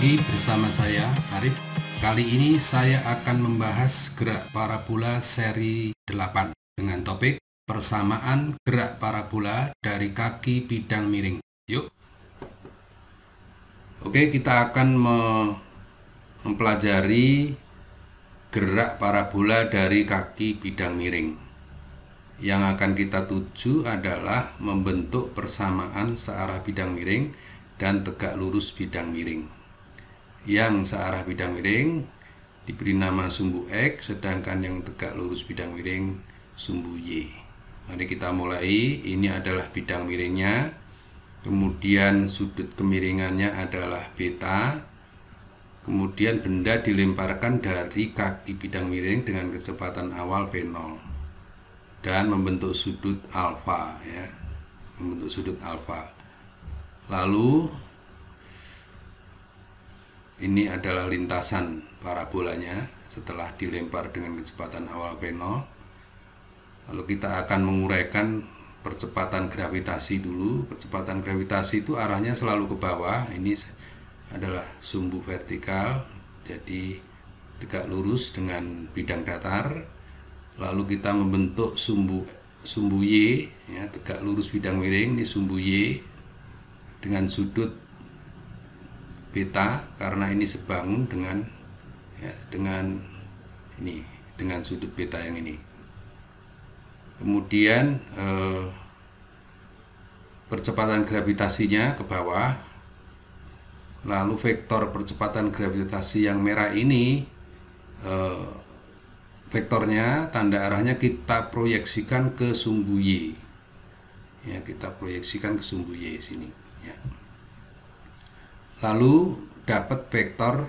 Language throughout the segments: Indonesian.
lagi bersama saya, Arif. Kali ini saya akan membahas gerak parabola seri 8 dengan topik persamaan gerak parabola dari kaki bidang miring. Yuk. Oke, kita akan mempelajari gerak parabola dari kaki bidang miring. Yang akan kita tuju adalah membentuk persamaan searah bidang miring dan tegak lurus bidang miring. Yang searah bidang miring diberi nama sumbu X, sedangkan yang tegak lurus bidang miring sumbu Y. Mari kita mulai. Ini adalah bidang miringnya, kemudian sudut kemiringannya adalah beta, kemudian benda dilemparkan dari kaki bidang miring dengan kecepatan awal V0 dan membentuk sudut alfa, ya, membentuk sudut alfa. Lalu ini adalah lintasan parabolanya setelah dilempar dengan kecepatan awal V0. Lalu kita akan menguraikan percepatan gravitasi dulu. Percepatan gravitasi itu arahnya selalu ke bawah. Ini adalah sumbu vertikal, jadi tegak lurus dengan bidang datar. Lalu kita membentuk sumbu Y, ya, tegak lurus bidang miring. Ini sumbu Y dengan sudut beta, karena ini sebangun dengan, ya, dengan sudut beta yang ini. Kemudian percepatan gravitasinya ke bawah. Lalu vektor percepatan gravitasi yang merah ini, vektornya, tanda arahnya kita proyeksikan ke sumbu Y. Ya, kita proyeksikan ke sumbu Y sini, ya. Lalu dapat vektor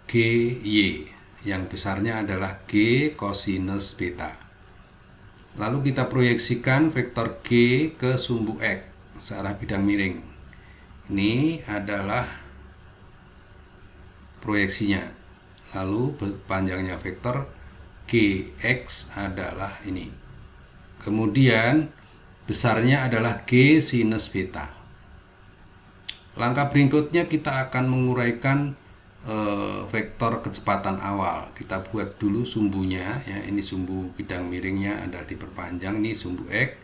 GY yang besarnya adalah G kosinus beta. Lalu kita proyeksikan vektor G ke sumbu X searah bidang miring. Ini adalah proyeksinya. Lalu panjangnya vektor GX adalah ini. Kemudian besarnya adalah G sinus beta. Langkah berikutnya kita akan menguraikan vektor kecepatan awal. Kita buat dulu sumbunya, ya. Ini sumbu bidang miringnya ada diperpanjang. Ini sumbu X,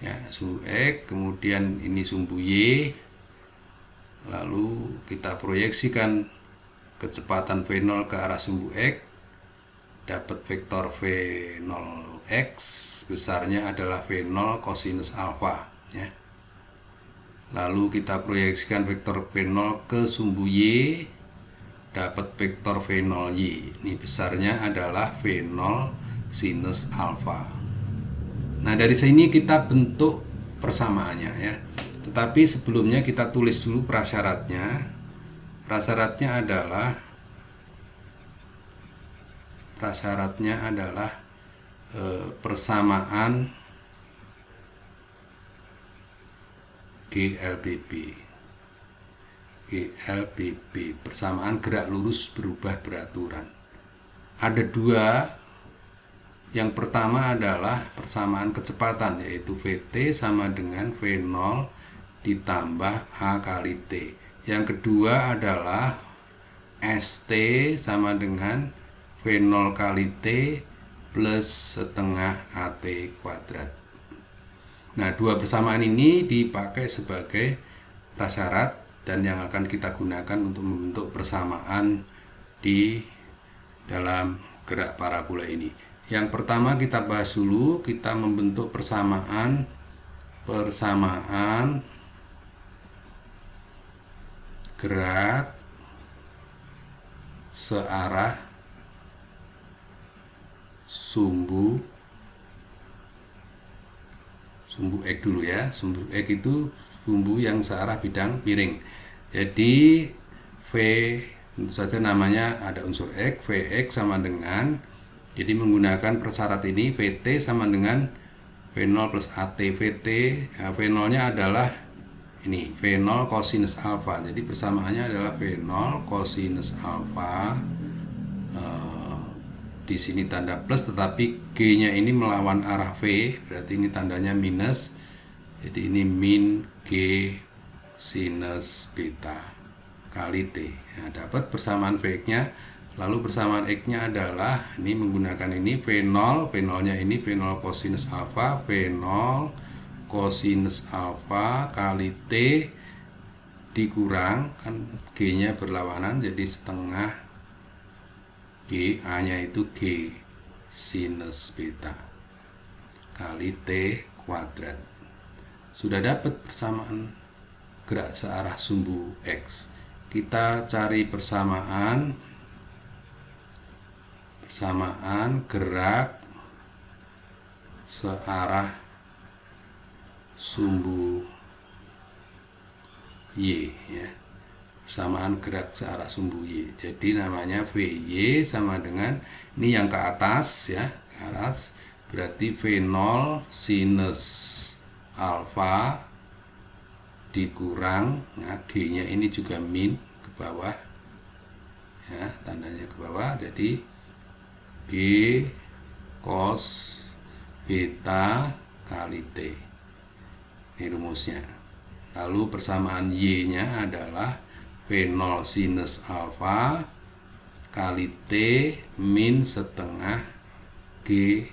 ya, sumbu X. Kemudian ini sumbu Y. Lalu kita proyeksikan kecepatan V0 ke arah sumbu X. Dapat vektor V0X, besarnya adalah V0 kosinus alfa, ya. Lalu kita proyeksikan vektor V0 ke sumbu Y, dapat vektor V0Y. Ini besarnya adalah V0 sinus alfa. Nah, dari sini kita bentuk persamaannya, ya. Tetapi sebelumnya kita tulis dulu prasyaratnya. Prasyaratnya adalah persamaan GLBB, persamaan gerak lurus berubah beraturan. Ada dua. Yang pertama adalah persamaan kecepatan, yaitu VT sama dengan V0 ditambah A kali T. Yang kedua adalah ST sama dengan V0 kali T plus setengah AT kuadrat. Nah, dua persamaan ini dipakai sebagai prasyarat dan yang akan kita gunakan untuk membentuk persamaan di dalam gerak parabola ini. Yang pertama kita bahas dulu, kita membentuk persamaan gerak searah sumbu X dulu, ya. Sumbu X itu sumbu yang searah bidang miring. Jadi V, tentu saja namanya ada unsur X, Vx sama dengan, jadi menggunakan persyarat ini Vt sama dengan V0 plus AT. V0 nya adalah ini, V0 kosinus alfa. Jadi persamaannya adalah V0 kosinus alfa. Di sini tanda plus, tetapi G-nya ini melawan arah V, berarti ini tandanya minus. Jadi ini min G sinus beta kali T. Nah, dapat persamaan V-nya. Lalu persamaan X-nya adalah ini menggunakan ini V0, V0-nya ini V0 kosinus alfa, V0 kosinus alfa kali T dikurang, kan G-nya berlawanan jadi setengah G, A-nya itu G sinus beta kali T kuadrat. Sudah dapat persamaan gerak searah sumbu X. Kita cari persamaan gerak searah sumbu Y ya. Persamaan gerak searah sumbu Y. Jadi namanya VY sama dengan ini yang ke atas ya, ke atas berarti V0 sinus alfa dikurang, nah G-nya ini juga min ke bawah ya, tandanya ke bawah, jadi G cos beta kali T. Ini rumusnya. Lalu persamaan Y-nya adalah V0 sinus alfa kali T min setengah G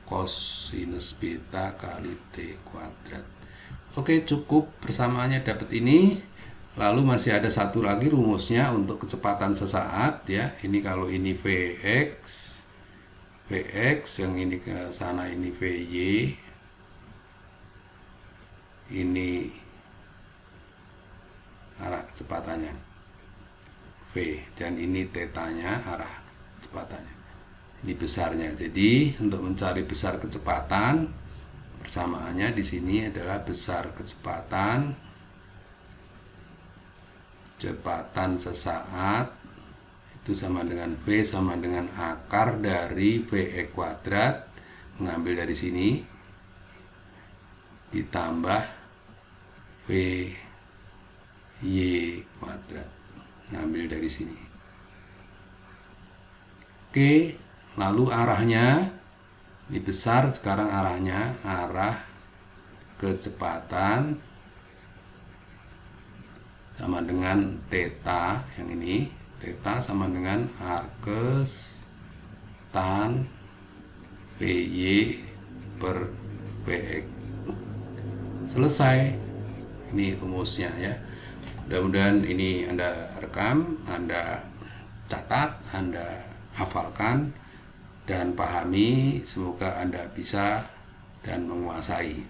cos sinus beta kali T kuadrat. Oke, cukup persamaannya dapat ini. Lalu masih ada satu lagi rumusnya untuk kecepatan sesaat ya. Ini kalau ini Vx yang ini ke sana ini Vy. Ini arah kecepatannya V, dan ini tetanya arah kecepatannya. Ini besarnya. Jadi untuk mencari besar kecepatan, persamaannya di sini adalah besar kecepatan sesaat itu sama dengan V sama dengan akar dari Vx kuadrat, mengambil dari sini ditambah Vy kuadrat, ngambil dari sini. Oke, lalu arahnya ini besar, sekarang arahnya arah kecepatan sama dengan theta, yang ini theta sama dengan arcus tan Vy per Vx. Selesai. Ini rumusnya ya. Mudah-mudahan ini Anda rekam, Anda catat, Anda hafalkan dan pahami. Semoga Anda bisa dan menguasai.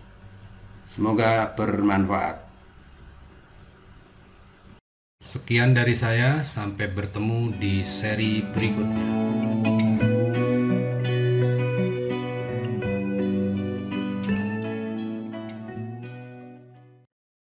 Semoga bermanfaat. Sekian dari saya, sampai bertemu di seri berikutnya.